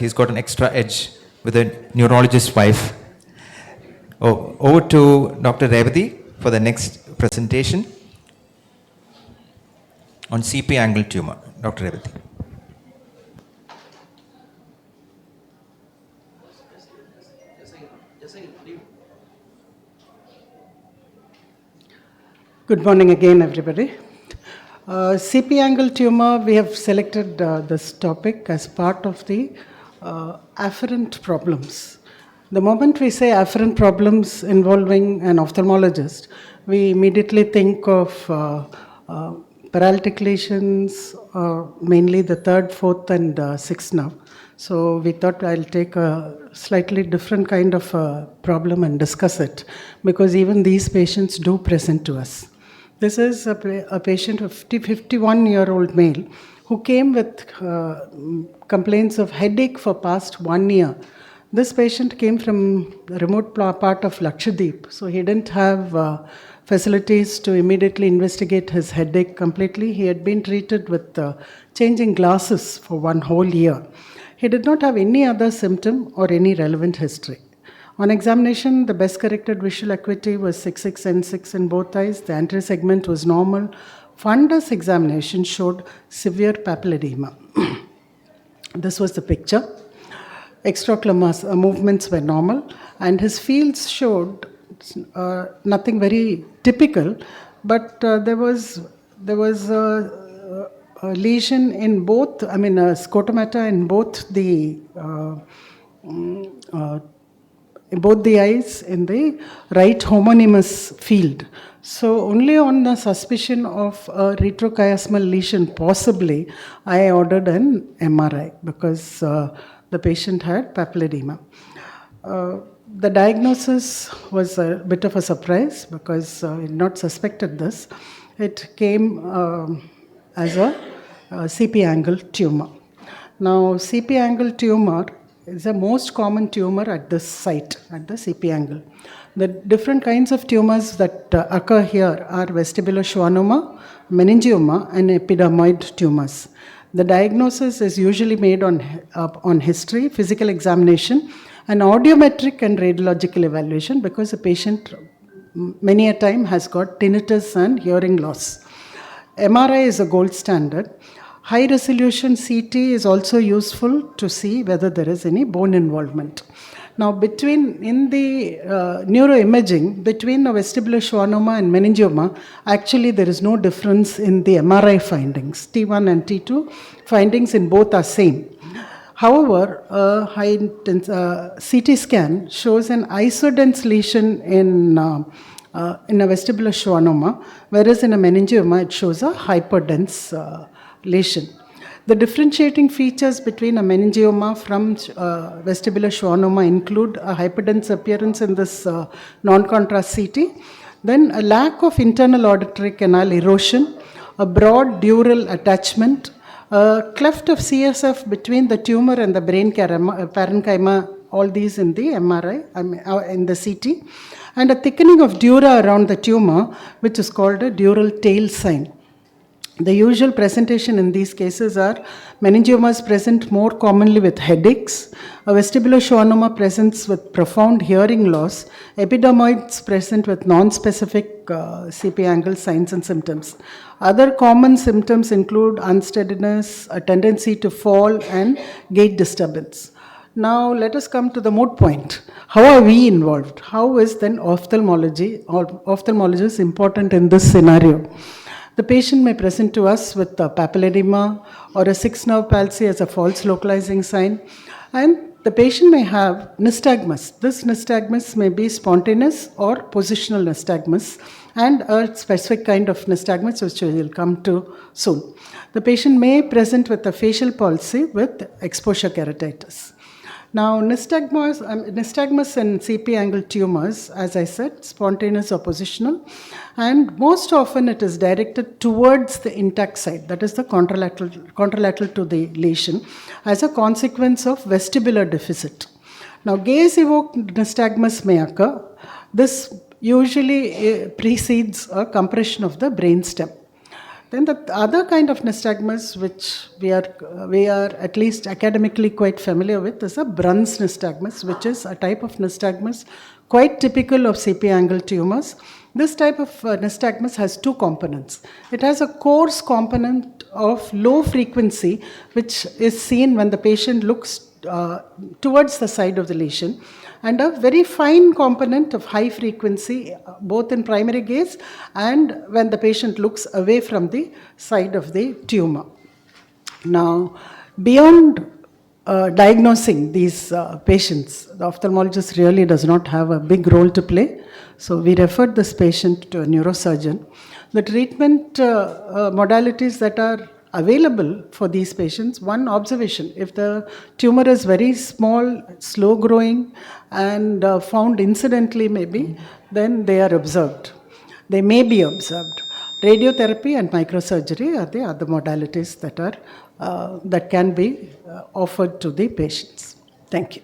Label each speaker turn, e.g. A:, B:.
A: He's got an extra edge with a neurologist's wife. Oh, over to Dr. Revati for the next presentation on CP angle tumor. Dr. Revati.
B: Good morning again, everybody. CP angle tumor, we have selected this topic as part of the afferent problems. The moment we say afferent problems involving an ophthalmologist, we immediately think of paralytic lesions, mainly the third, fourth, and sixth nerve. So we thought I'll take a slightly different kind of problem and discuss it, because even these patients do present to us. This is a patient, a 51-year-old male, who came with complaints of headache for past 1 year. This patient came from a remote part of Lakshadweep, so he didn't have facilities to immediately investigate his headache completely. He had been treated with changing glasses for 1 whole year. He did not have any other symptom or any relevant history. On examination, the best corrected visual acuity was 6.6 and 6 in both eyes. The anterior segment was normal. Fundus examination showed severe papilledema. This was the picture. Extraocular movements were normal, and his fields showed nothing very typical, but there was a lesion in both, a scotomata in both the eyes in the right homonymous field. So only on the suspicion of a retrochiasmal lesion, possibly, I ordered an MRI because the patient had papilledema. The diagnosis was a bit of a surprise because I had not suspected this. It came as a CP angle tumor. Now, CP angle tumor is the most common tumor at this site, at the CP angle. The different kinds of tumors that occur here are vestibular schwannoma, meningioma, and epidermoid tumors. The diagnosis is usually made on history, physical examination, and audiometric and radiological evaluation, because the patient many a time has got tinnitus and hearing loss. MRI is a gold standard. High resolution CT is also useful to see whether there is any bone involvement. Now, in the neuroimaging, between a vestibular schwannoma and meningioma, actually there is no difference in the MRI findings. T1 and T2 findings in both are same. However, a high CT scan shows an isodense lesion in a vestibular schwannoma, whereas in a meningioma it shows a hyperdense lesion. The differentiating features between a meningioma from vestibular schwannoma include a hyperdense appearance in this non-contrast CT, then a lack of internal auditory canal erosion, a broad dural attachment, a cleft of CSF between the tumor and the brain parenchyma, all these in the MRI, in the CT, and a thickening of dura around the tumor, which is called a dural tail sign. The usual presentation in these cases are meningiomas present more commonly with headaches, a vestibular schwannoma presents with profound hearing loss, epidermoids present with non-specific CP angle signs and symptoms. Other common symptoms include unsteadiness, a tendency to fall, and gait disturbance. Now let us come to the moot point. How are we involved? How is then ophthalmology or ophthalmologist important in this scenario? The patient may present to us with papilledema or a sixth nerve palsy as a false localizing sign, and the patient may have nystagmus. This nystagmus may be spontaneous or positional nystagmus, and a specific kind of nystagmus which we will come to soon. The patient may present with a facial palsy with exposure keratitis. Now, nystagmus and CP angle tumors, as I said, spontaneous or positional, and most often it is directed towards the intact side, that is the contralateral to the lesion, as a consequence of vestibular deficit. Now, gaze-evoked nystagmus may occur. This usually precedes a compression of the brainstem. Then the other kind of nystagmus which we are at least academically quite familiar with is a Brunn's nystagmus, which is a type of nystagmus quite typical of CP angle tumors. This type of nystagmus has two components. It has a coarse component of low frequency, which is seen when the patient looks towards the side of the lesion, and a very fine component of high frequency, both in primary gaze and when the patient looks away from the side of the tumor. Now, beyond diagnosing these patients, the ophthalmologist really does not have a big role to play. So we referred this patient to a neurosurgeon. The treatment modalities that are available for these patients, one, observation. If the tumor is very small, slow growing, and found incidentally maybe, then they are observed. They may be observed. Radiotherapy and microsurgery are the other modalities that can be offered to the patients. Thank you.